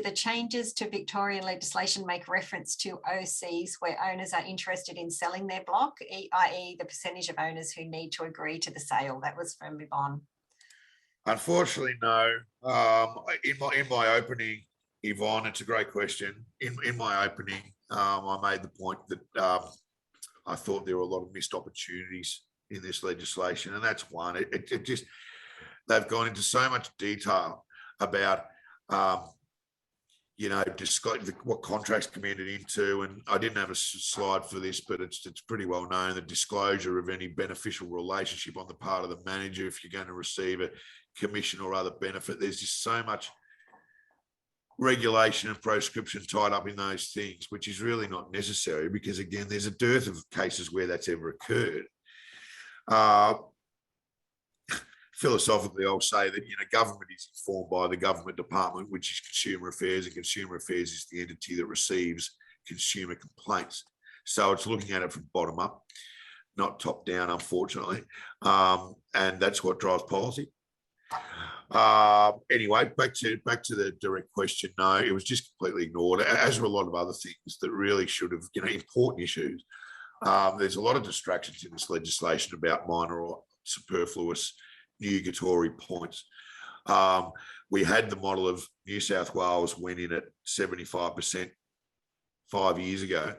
The changes to Victorian legislation make reference to OCs where owners are interested in selling their block, i.e. the percentage of owners who need to agree to the sale. That was from Yvonne. Unfortunately, no. In my opening, Yvonne, it's a great question. In my opening, I made the point that I thought there were a lot of missed opportunities in this legislation, and that's one. It just, they've gone into so much detail about what contracts come into, and I didn't have a slide for this, but it's pretty well known, the disclosure of any beneficial relationship on the part of the manager if you're going to receive a commission or other benefit. There's just so much regulation and proscription tied up in those things, which is really not necessary, because again, there's a dearth of cases where that's ever occurred. Philosophically, I'll say that government is informed by the government department, which is Consumer Affairs, and Consumer Affairs is the entity that receives consumer complaints. So it's looking at it from bottom up, not top down, unfortunately, and that's what drives policy. Anyway, back to the direct question. No, it was just completely ignored, as were a lot of other things that really should have, important issues. There's a lot of distractions in this legislation about minor or superfluous nugatory points. We had the model of New South Wales went in at 75% 5 years ago.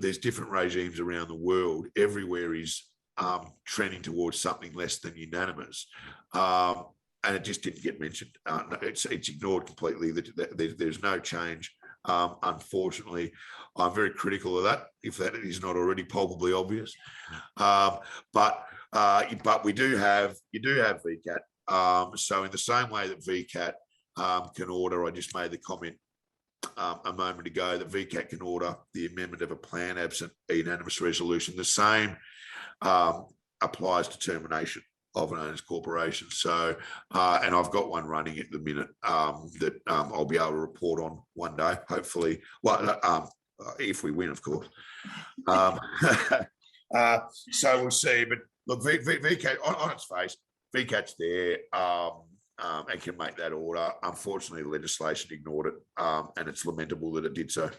There's different regimes around the world. Everywhere is trending towards something less than unanimous. And it just didn't get mentioned. It's ignored completely. There's no change. Unfortunately, I'm very critical of that, if that is not already palpably obvious. But you do have VCAT. So in the same way that VCAT can order, I just made the comment a moment ago that VCAT can order the amendment of a plan absent a unanimous resolution. The same applies to termination of an owner's corporation. So, and I've got one running at the minute that I'll be able to report on one day, hopefully. Well, if we win, of course. So we'll see. But look, VCAT, on its face, VCAT's there and can make that order. Unfortunately, the legislation ignored it, and it's lamentable that it did so.